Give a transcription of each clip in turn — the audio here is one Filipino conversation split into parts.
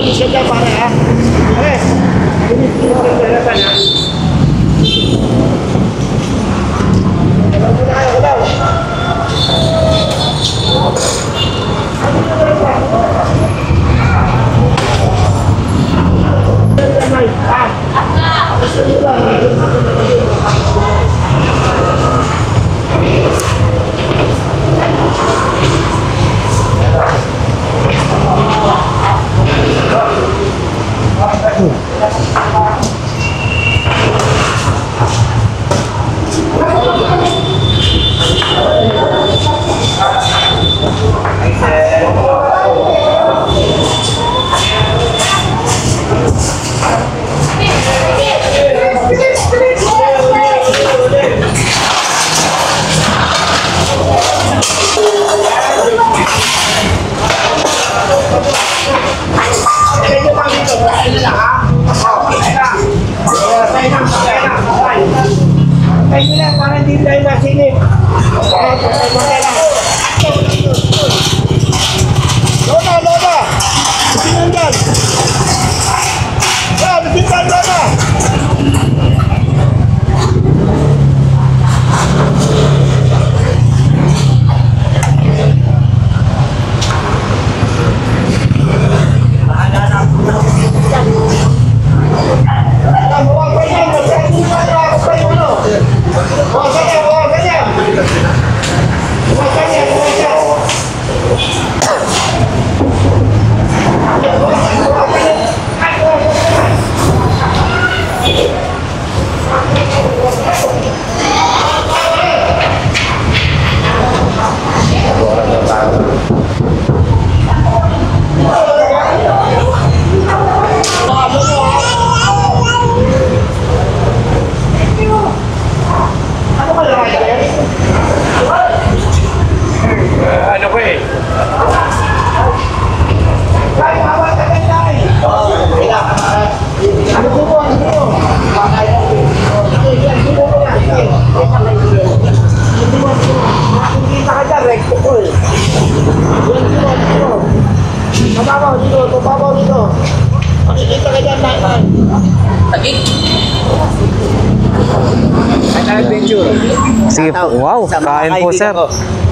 pulis ka dyan, pare, ha? Pare, pulis mo rin dalapan, ha? Wala mo na kayo, wala. Mababaw dito. Makikita ka dyan lahat. Tagig. Adventure. Sige po. Wow, kain po sir.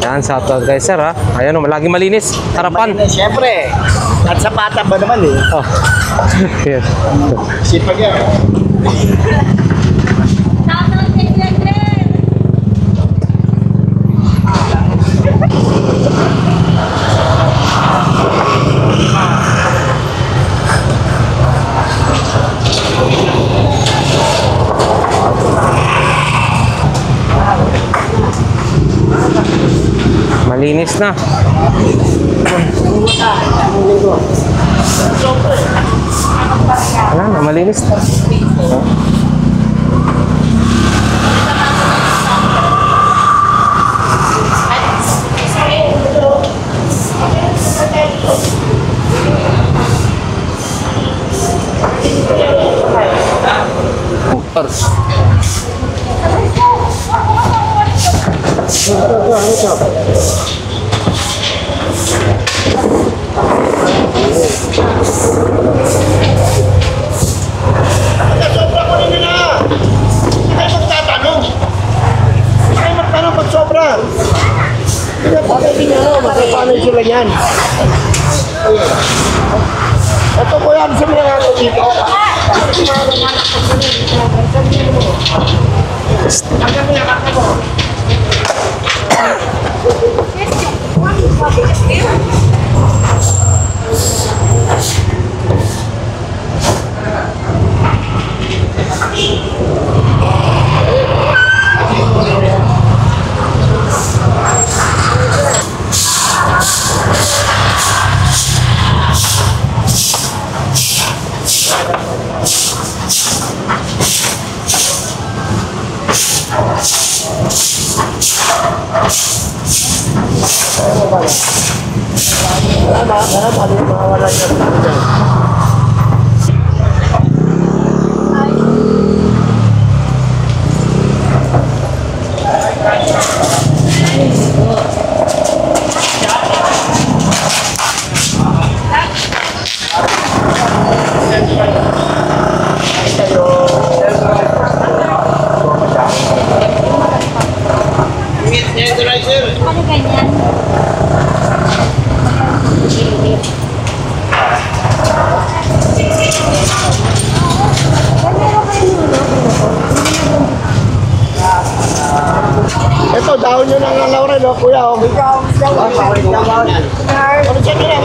Yan, shoutout guys sir ha. Ayan o, lagi malinis. Harapan. Siyempre. At sapatan ba naman eh. Oh. Yes. Sipag yan. Malinis na. Wala na, malinis na. Sobra ko rin na. Ay magtatanong. Ay magtanong pag sobra. Hindi na magkakano sila yan. Ito ko yan sa mga ano dito. Hanggang mo yan ako. Marisyan nyo na.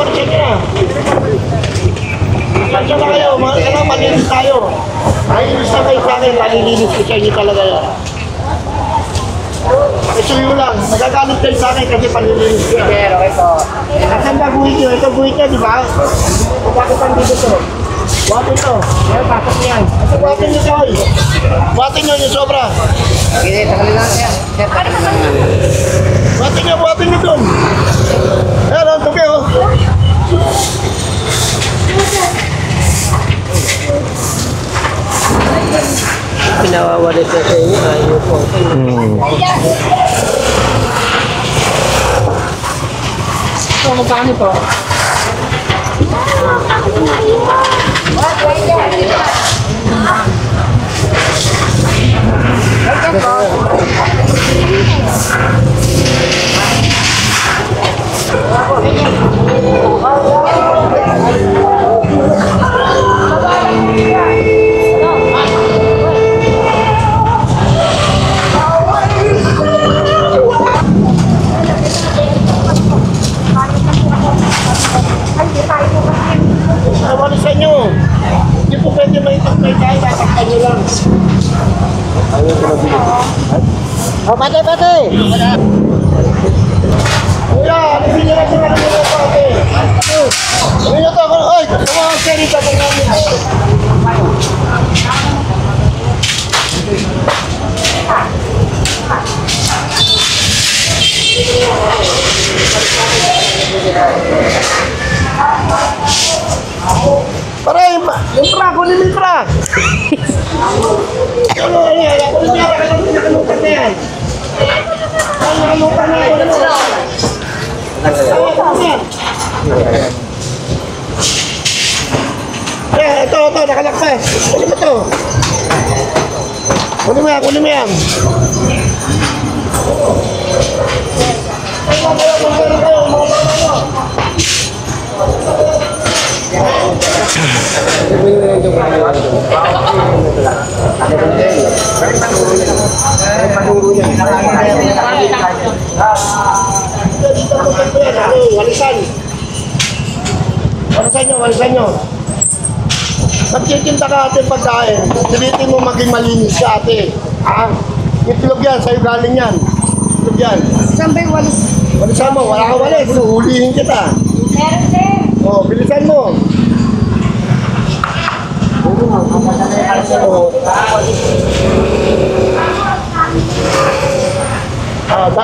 Marisyan na kayo. Kailangan malinis tayo. Mahilis na kayo sa akin. Malilinis ko sa inyo talaga yan. Ito yun lang. Magagalit kayo sa akin kasi palilinis ko. Pero ito. Asan ba guhit nyo? Ito guhit nyo, di ba? Bakit ang dito to? Buhatin to. Pero pasok niyan. Ito buhatin nyo to. Buhatin nyo yung sobra. Sige, tagalin natin yan. Buhatin nyo doon. Ayan, ang tubi oh. Pinawawalit na sa inyo. Ayaw po. Ito, magkano po? Awali sa inyo. Hindi po pwede may tayo. Tatakpan nyo lang. Oh, pati! Kuya, alisin nyo lang sa mga nila pa ate. Alisin nyo to. Ay, tumawag siya rito. Paray, yung pra, kunin mo yung pra. Ano yan? Kunin mo yung nakalutan na yan. Ang nakalutan na yan. Ito, nakalakpas. Kunin mo ito. Kunin mo yan. Walisan nyo. Magkikinta ka ating pagkain. Silitin mo maging malinis ka ate. Itlog yan, sa'yo galing yan. Itlog yan. Saan ba yung walis? Walisan mo, wala kang walis. Huhulihin kita. Meron din. Bilisan mo.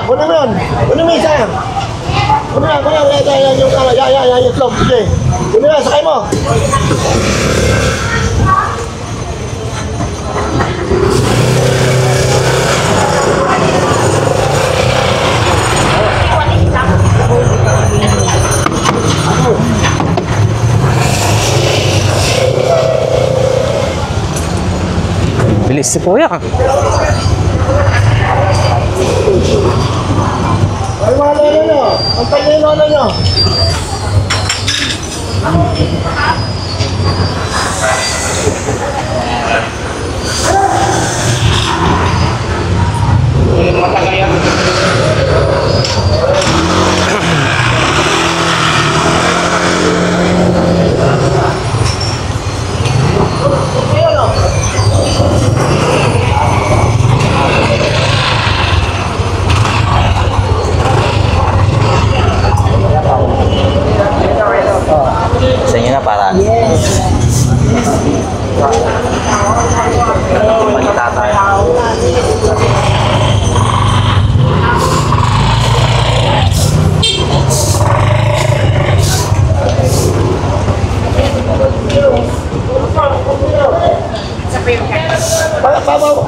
Kunin mo yun. Kunin mo isa. Kunin mo. Yung itlog. Sige. Kunin mo, sakay mo. Bilis si Kuya. Ay, mga lolo nyo. Ang tayo yung lolo nyo. Sa inyo na para. Panita tayo.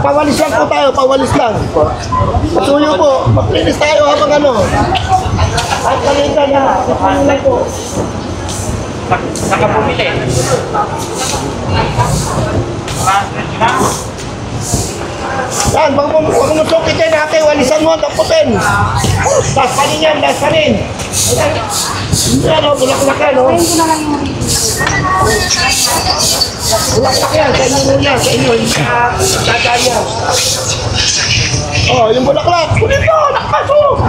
Pawalis lang po tayo, pawalis lang. Patuyo po, maglinis tayo habang ano. At kalitan na, patuyo lang po. Saka bumili. Yan, pag musukit yan natin, walisan mo, taputin. Daspanin yan, daspanin. Yan o, bulaklakan o. Bulaklak yan, sa inyo yan, sa inyo, dadaan yan. Oh, yung bulaklak, kunin mo, nakpaso.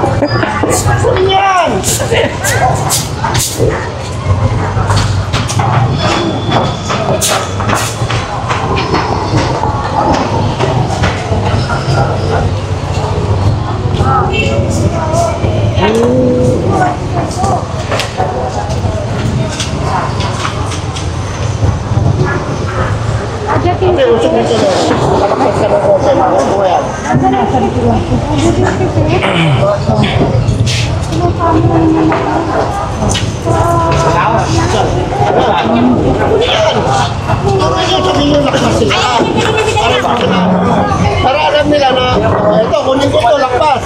Kunin yan! Ate, usok nito na. Kalakpas ka ng konti. Ano mo yan? Para alam nila na ito, kunin ko ito, lakpas.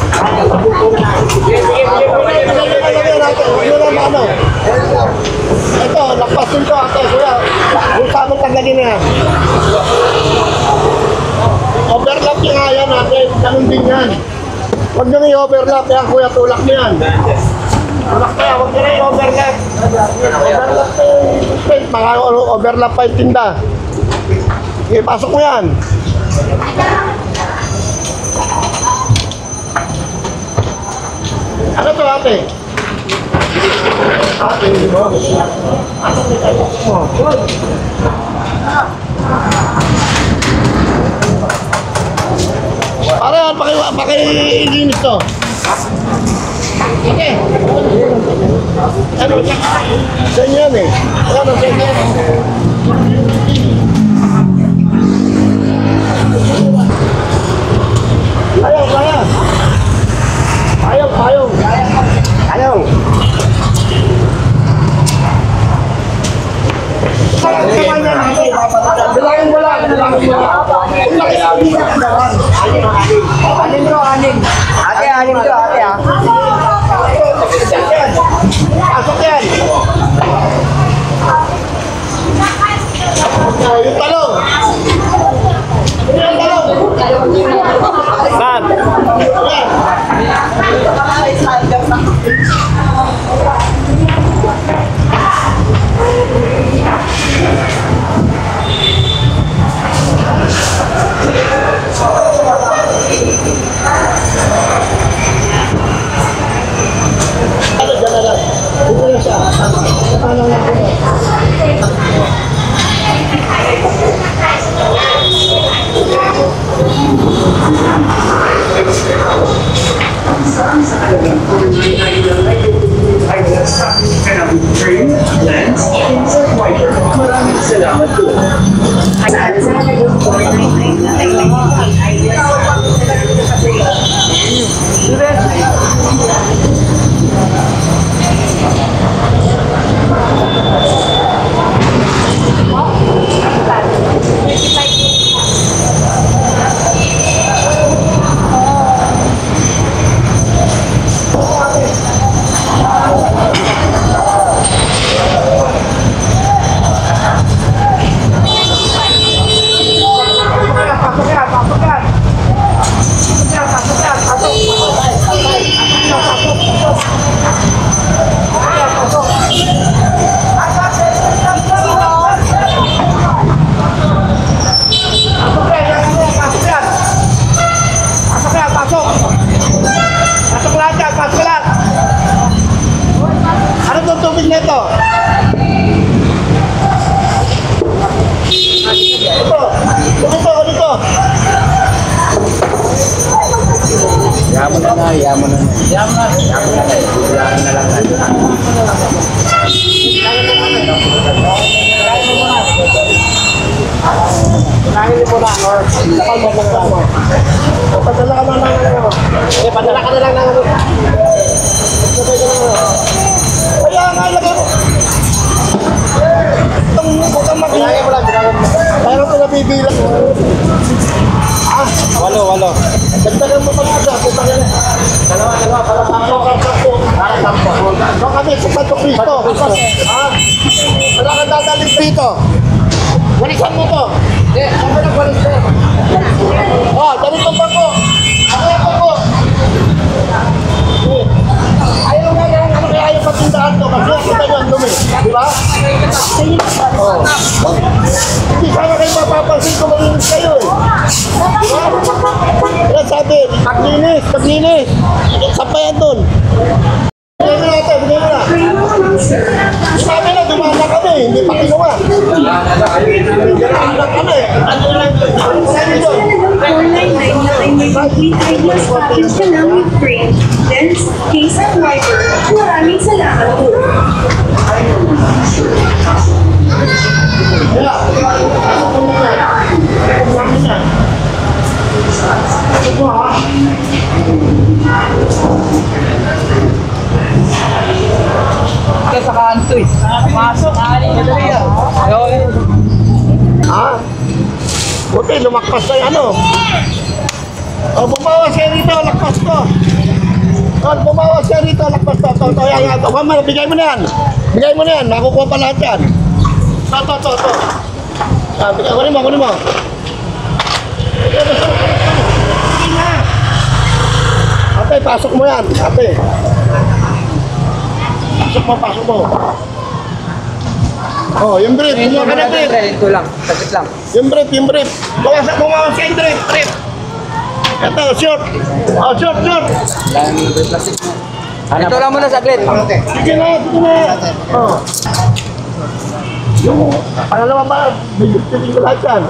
Ito, lakpasin ko ate, kuya. Kung saan mong tanggalin na yan. Overlap yung nga yan natin, ganun din yan. Huwag nyo i-overlap yan, kuya, tulak nyo yan. Tulak na yan, huwag nyo na i-overlap. Overlap na yung mga overlap pa yung tinda. Okay, pasok mo yan. Ano to ate? Ate, di ba? Ano may tayo mo? Para yan, pakiilinis to. Okay. Ano, sa inyo yan eh. Ano, sa inyo yan. Ayaw, kaya. Ayaw, ayaw. Ayaw. Bilangin mo lang, bilangin mo lang. Anin to, anin. Ate, anin to, ate ah. Pasok yan. Yung talong. Yung talong. Saan? Yan. Ano, dyan na lang. Dito na siya. Ano lang po. Salamat po. Yaman na na, yaman na na. Yaman na. Yaman na na. Yaman na lang. Kailangan mo na, or kapal mo lang mo. Padala ka na lang ano. Padala ka na lang ng ano. Kaya nga lagay mo. Huwag kang mag-iingay mo lang. Kaya ko nabibilang. Walo. Dagdagan mo pag-asa. Dalawa. Para sampo. So kami, sa Santo Cristo. Wala kang dadaling dito. Walisan mo to. Saan mo nagwalis to? Ganito pa po. Ano po? Ayaw nga yan. Ano kaya ayaw patindahan to? Kasi kita nyo ang dumi. Di ba? Hindi sana kayo mapapansin kung malinis kayo eh. Di ba? Kaya sabi, maglinis. Saan pa yan dun? Sabi na, dumaan na kami, hindi pa kinuha. Dumaan na kami. Ano lang? Sabi doon. 499 ideas package ka lang with frame, lens, case at wiper. Maraming salamat po. Ito sa kanto eh. Pumasok. Ha? Buti, lumakpas tayo ano. O, bumawas kayo rito, lakpas ko. O, bumawas kayo rito, lakpas to. To, yan. Mama, bigay mo na yan. Bigay mo na yan, makukuha pa lahat yan. To. Ah, bigay, kunin mo. Ate, pasok mo yan. Ate. Pasok mo. Oh, yung brief. Yung ka na brief. Ito lang. Saglit lang. Yung brief. Bumawas ka yung brief. Ito, short. Oh, short. Ito lang muna saglit. Sige na. Oh. Yung pangalawa ba, may gusto ko lahat yan.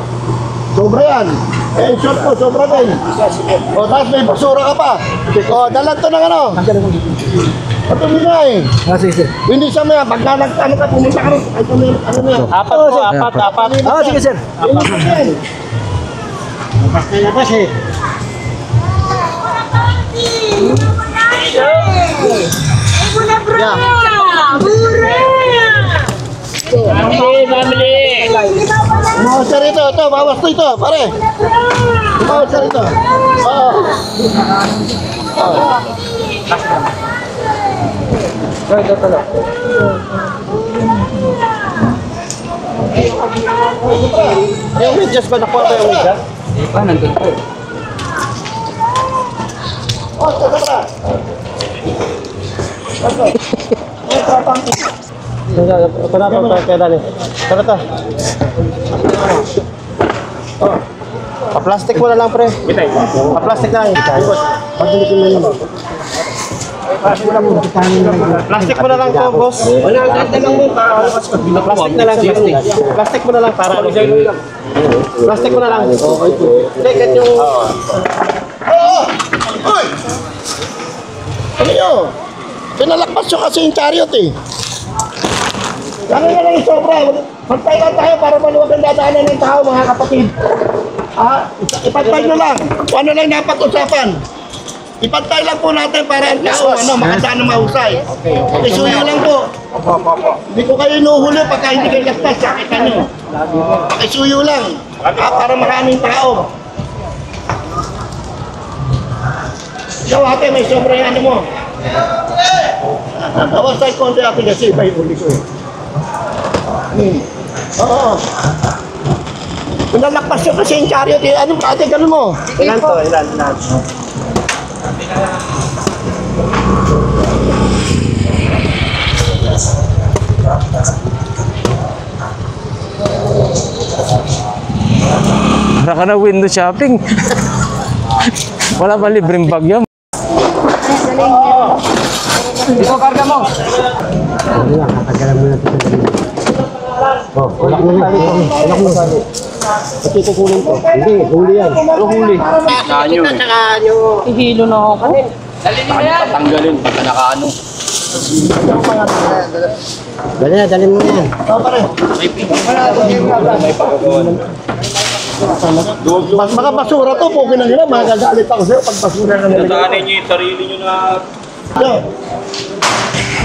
Sobra yan. Eh, short mo, sobra din. O, tapos may basura ka pa. O, dalan to ng ano. Patuloy na eh. Sige. Hindi siya may, pagka ano ka, pumunta ka rin. Ano na yan? Apat. Sige sir. Apat yan. Family. Bawas ka rito, bawas to ito, pare. Bawas ka rito. Oo. Ito lang. Yung medyas ba nakuha ba yung medyas? Pa, nandun po. Oh, sobra. Pa-plastic mo na lang, pre. Pa-plastic na lang. Plastic mo na lang to, boss. Wala, ganda lang mo. Plastic na lang. Plastic mo na lang para ano. Plastic mo na lang. Check it yung... Oo! Uy! Ano yun? Pinalakpas nyo kasi yung chariot eh. Gano'n na lang yung sobra. Pagtay lang tayo para maluwag ang dadaanan ng tao, mga kapatid. Ipantay nyo lang. Kung ano lang dapat usapan. Ipantay lang po natin para ang tao makasaan na mahusay. Isuyo lang po. Hindi ko kayo inuhuli pagka hindi kayo lastas. Sakitan nyo. Isuyo lang. Para maraming tao. Ikaw ate, may sobra yung ano mo. Awas tayo konti ate kasi iba yung uli ko eh. Oo. Pinalakpas nyo kasi yung chariot eh. Anong ate, gano'n mo? Ilan to? Ilan? Para ka na window shopping. Wala ba libreng bag yun? Ito, karga mo. Pati kukunin ko. Hindi, huli yan. Ano huli? Ihilo na ako. Dalhin mo yan. Tanggalin pagka nakaano. Dali mo yan. Oo, pare. Mga basura to, pukin na nila. Magagalit ako sa'yo pag basura na nila. Tatahanin nyo yung sarili nyo na...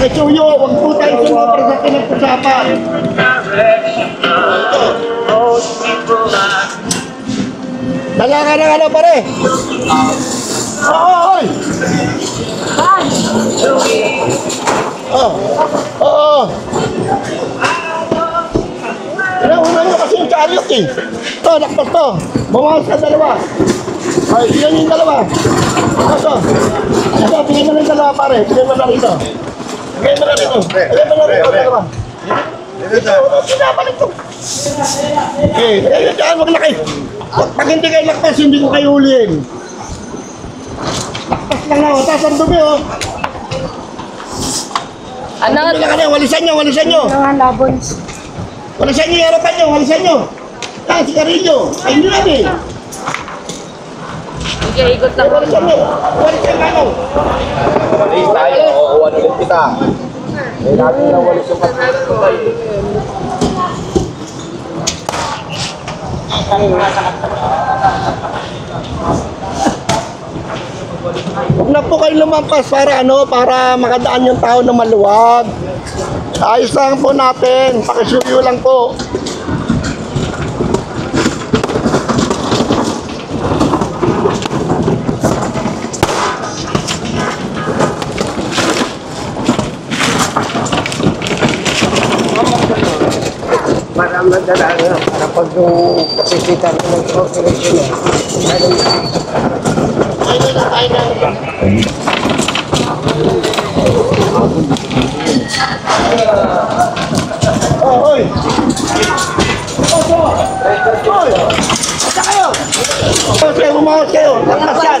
May suyo, huwag po tayo sumobra sa pinag-usapan. Dala ka ng ano, pare? Oy! Oo. Inauna nyo kasi yung chariot eh. Ito, lakpas to. Bumawas ka dalawa. Ay, yan yung dalawa. Ito. Ito, tingin mo na yung dalawa, pare. Tingin mo na rito. Tingin mo na rito. Tingin mo na rito, dalawa. Pinabalik to. Okay, dyan, wag na kayo. Pag hindi kayo lakpas, hindi ko kayo huliin. Lakpas lang ako. Tapos ang dumi, oh. Ano? Pila ka na, walisan nyo. Walisan nyo yung harapan nyo, walisan nyo. Yan, sigarilyo. Ay, nyo lang eh. Sige, ikot lang. Walisan nyo. Walisan nyo. Walis tayo, uuwan ulit kita. Eh, natin na walis yung pagkakatay. Huwag na po kayo lumampas para para makadaan yung tao na maluwag. Ayos lang po natin, pakisuyo lang po. Para madala nga. Kapag yung kasisita ng operation Oh, oy! Oy! Asa kayo? Umawas kayo. Lakas yan.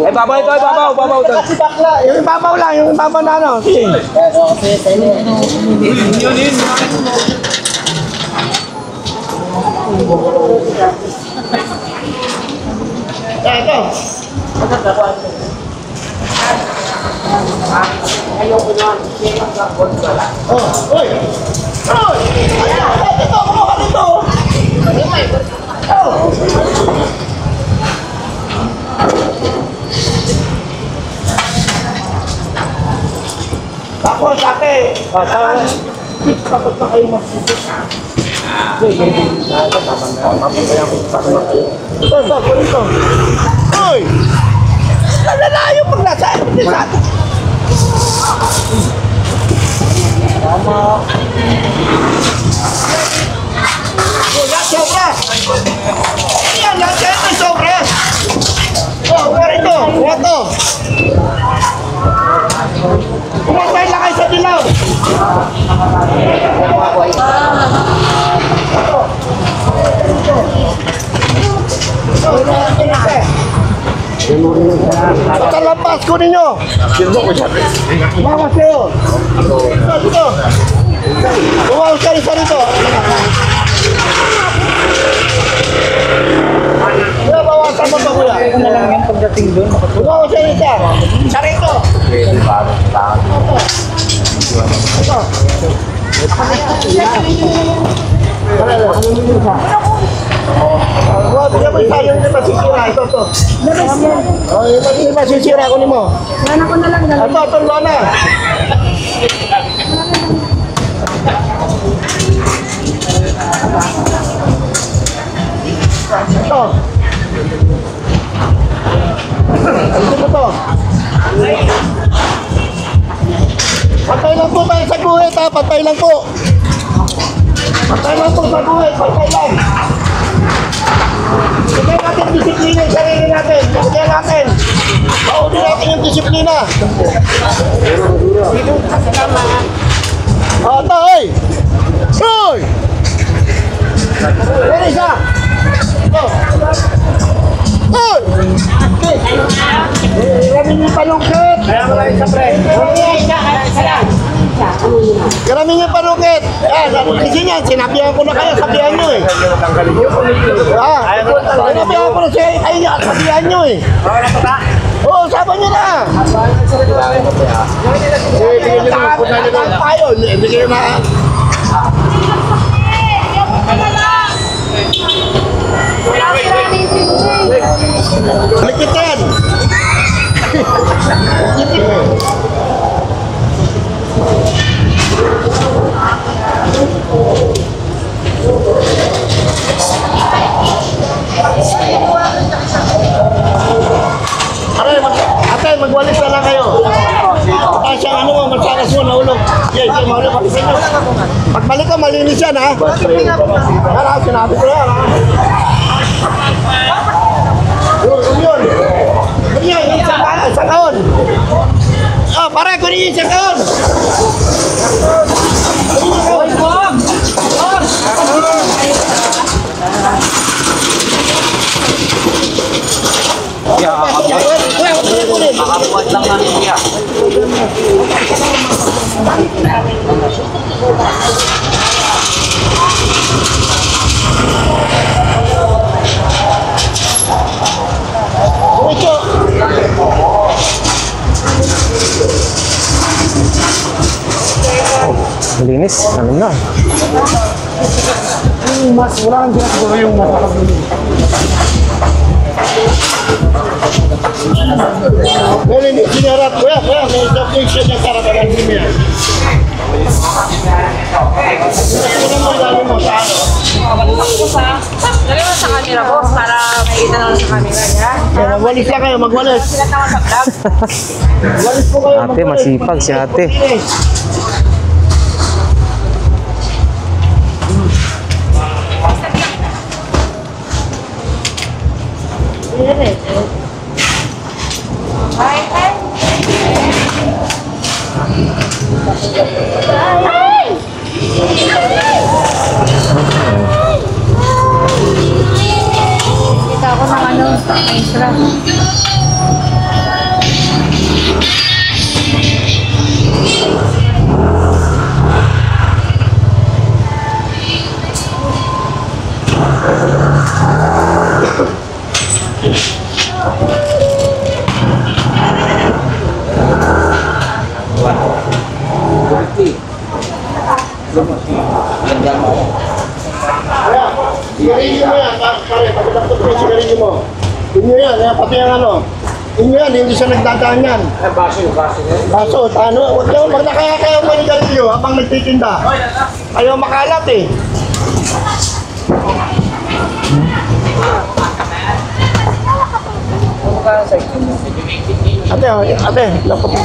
Ay, babaw ito, babaw ito. Kasi bakla. Yung ibabaw lang, yung ibabaw na ano. Sige. Ito. Oh, oy! Oy! Ayan, ito, kumuha dito. Oh! Tapos, ate, tapos na kayo masisip. Ito. Oy! Nalalayo pag nasa atin. Sobra! Ayan, lahat kayo may sobra! Oh, kuha rito! Kuha to! Kumatay lang kayo sa dilaw! Sa lampas, kunin nyo! Mamas kayo! Dito! Umawas ka rin sa rito! Kuya, bawasan mo ba kuya? Ako na lang yan pagdating doon. Umawas ka rin sa rito! Ito! Wow, bigyan mo isa yung masisira. Ito. Oh, yung masisira, kunin mo. Yan ako na lang. Ito, tulo na. Ito. Alisin mo to. Pantay lang po tayo sa guhit ha. Pantay lang po. Pantay lang po sa guhit. Pantay lang. Bigyan natin disiplina yung sarili natin. Bigyan natin. Mauli natin yung disiplina. O, ito, oy! Oy! Meron isa! Ito! Oy! Garamin yung panungkit! Garamin yung panungkit! Kasi yan, sinabihan ko na kayo, sabihan nyo eh. Sinabihan ko na kayo, sabihan nyo eh. Oo, sabihan nyo na! Tayo, bigyan na. Likit yan! Ate, magwalis na lang kayo. Tapos yung ano mo, magsakas mo, nahulog. Sige, mahulog pati sa inyo. Pagbalik ka, malinis yan, ha? Kaya, sinabi ko yan, ha? Yun. Yung isang kaon. Oh, pare, kunin yung isang kaon. Makabuhat lang namin siya. Malinis. Ano na? Mas, wala kang ginagawa yung makakabili. Well, sinarap ko yan. Kaya, may subject niya sarap ang hindi yan. Ito mo ilalim mo sa ano? Lagay mo sa camera, boss, para makikita naman sa camera niya. Magwalis lang kayo, magwalis. Sila naman sa vlog. Walis po kayo, Ate, masipag si ate. Kita ako ng ano, extra. Sigarilyo mo yan, pare, pagkatapos mo yung sigarilyo mo. Inyo yan, pati yung ano. Inyo yan, hindi siya nagdadaan yan. Baso, ano, huwag kayo, magkakaya kayo mo yung sigarilyo habang nagtitinda. Ayaw makalat eh. Ate, lapot mo.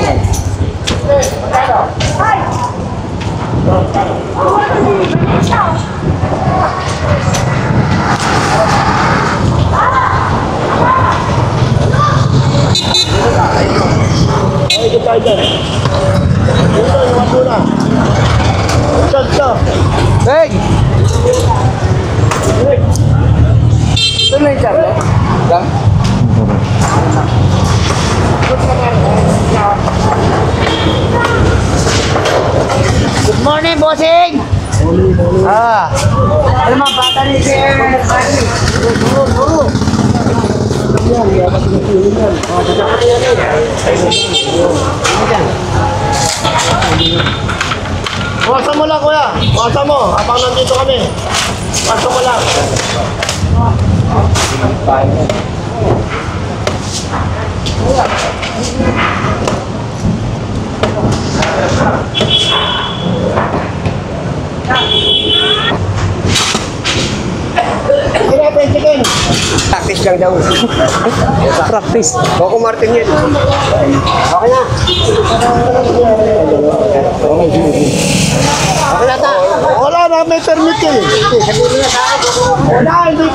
Ay, ito tayo dyan. Ito, iwan mo na. Ito. Hey! Ito na yung chapel. Good morning, bossing! Ano mga bata ni Sir? Buwasan mo lang, kuya. Buwasan mo, habang nandito kami. Buwasan mo lang. Hirapin, chicken. Practice lang daw. Practice. Coco Martin yan. Okay na. Okay na ta. Wala na, may permit eh. Wala, hindi.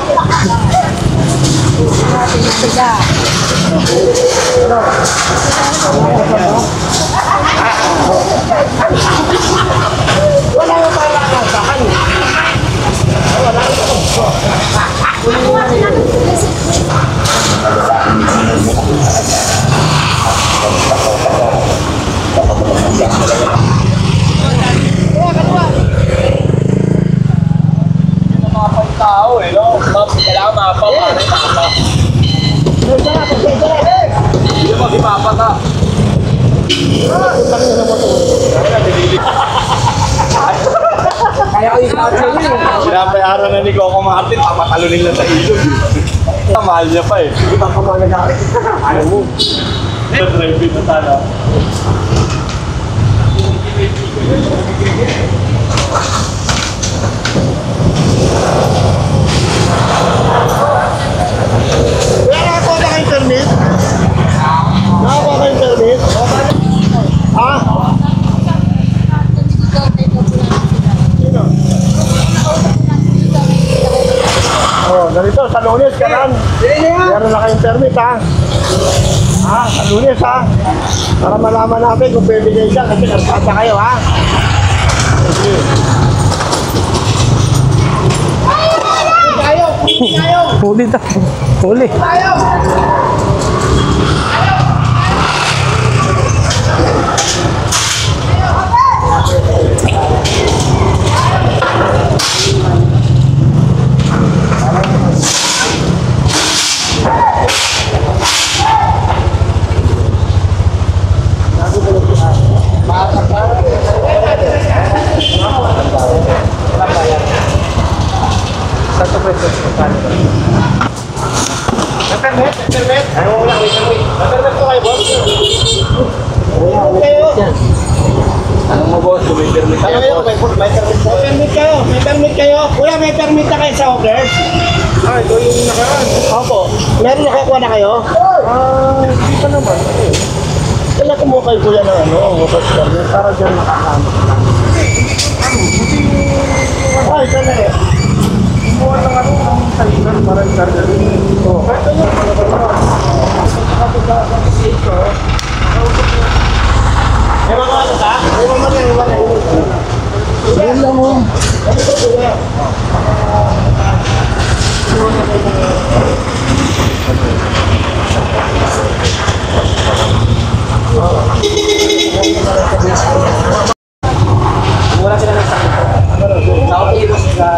Wala na para kasahan. Tao eh, no? Kailangan mapa, paano yung mapa? Hindi mo mapa ka. Kaya ko yung chapel yun. Sinabayaran na ni Coco Martin, papatalunin lang sa ilog. Mahal niya pa eh. Hindi pa kamalagaan. Ano mo? Drive na sana. Kaya nakakuha ka internet? Nakakuha ka internet? Ha? Sino? Oh, ganito, sa Lunes ka lang. Meron na kayong permit ha? Ha? Sa Lunes ha? Para malaman natin kung bibigay siya kasi kasada kayo ha? Okay. Huli ta. Huli. Anong mo boss? May permit Ano kayo yun? boss? May permit kayo. May permit kayo. Kuya, may permit na kayo sa Ogers? Ah, ito yung nakaraan. Opo. Meron nakakuha na kayo? Hindi pa naman. Kaya kumuha kayo kuya ng ano, Ogers permit para dyan makakamit lang. Ay, sana eh. Kumuha ng ano, ang sailan para i-charger. Oo. Ito yun. May mga ano ka? May mga Yan lang mo. Wala sila ng sakit. Sa okay mo sila.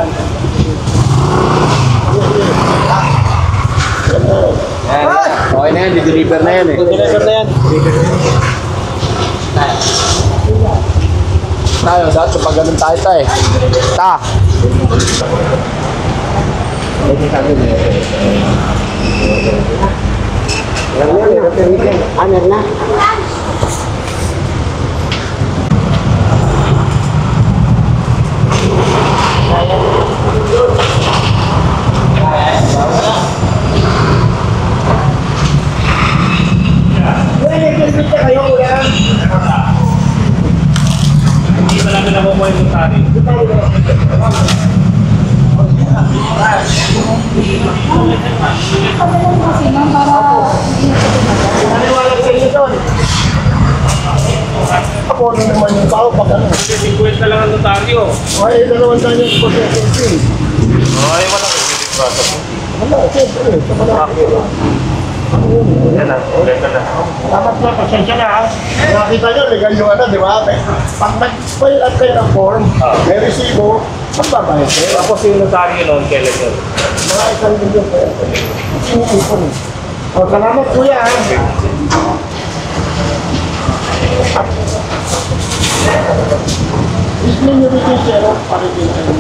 Okay na yan, di-deliver na yan eh. Deliver na yan. Tayo, dahil sa pag ganun tayo tayo. Ta! Ano na? Kuya, may permit na kayo kuya. Hindi pa namin nakukuha yung tari. Naniwala sa inyo doon. Ako ano naman yung tao pag ano. 50 lang ang notaryo. Ay, dalawang tayo yung possession. Ay, wala ko dito. Wala, siyempre. Yan na, ulit na. Dapat na, pasensya na ha. Nakita nyo, legal yung ano, di ba? Pag nag-file at kayo ng form, may resibo, magbabayad kayo. Tapos yung notaryo noon, kailan yun? Mga isang milyon kayo. Sinipon. O, salamat kuya ha. Ismin nyo rin yung zero, paritin kayo.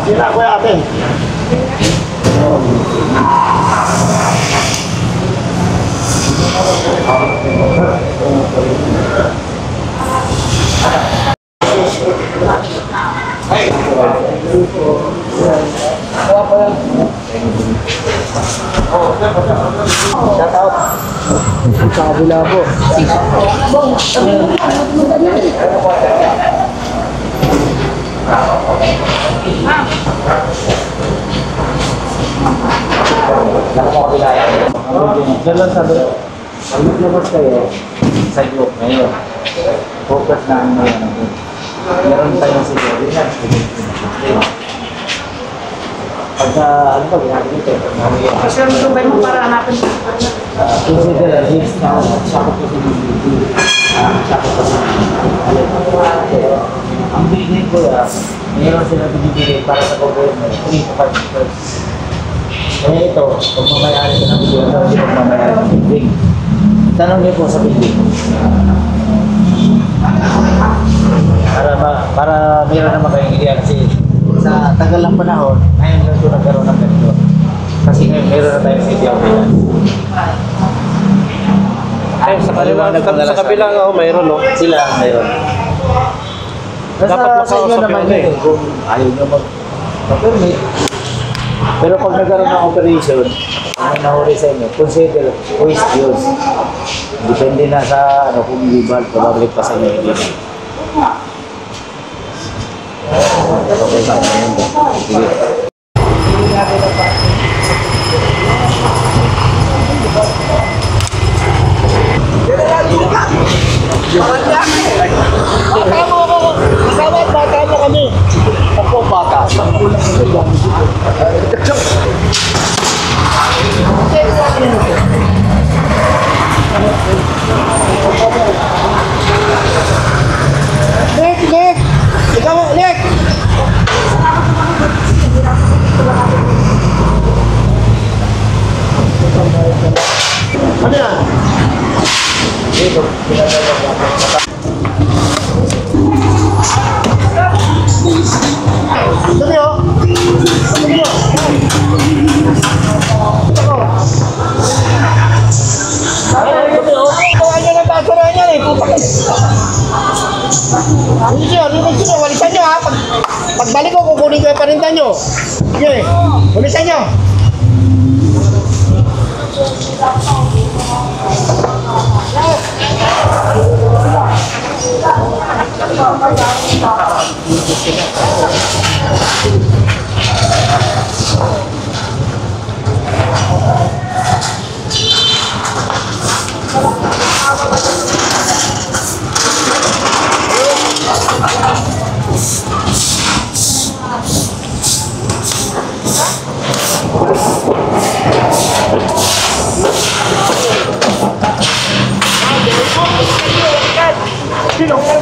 Sila kuya ate. Sa kabila po. Diyan lang sabi. Pag naglabas kayo sa group ngayon, focus na ang mga ano. Meron tayong siguro yan. Pagka, ano ba, ginagawa ito? Kasi ang sumbay mo para hanapin mo. Consider at least na sakot po sa BBB. Sakot po sa BBB. Ang binigay ko yan, mayroon sila binibigay para sa government, 3 to 5 years. Kaya ito, kung mamayari ka ng buwan, hindi mo mamayari ng building. Tanong niyo po sa building. Para mayroon naman kayong ideya kasi sa tagal ng panahon, ngayon lang ito nagkaroon ng ganito. Kasi ngayon mayroon na tayong city ordinance. Ay, sa kabila nga oh, mayroon no? Sila mayroon. Dapat sa inyo naman yun eh, kung ayaw nyo mag-permit. Pero pag nagkaroon ng operation, ang nahuli sa inyo, consider waste use. Depende na sa ano, kung legal, babalik pa sa inyo hindi na. Okay sa inyo yun. Sige. Kasama at bata mo kami. Ako bata. Nick! Ikaw, Nick! eh. Putak. Linisin nyo. Walisan nyo ha. Pagbalik ko, kukunin ko yung parinda nyo. Sige, walisan nyo. Sino?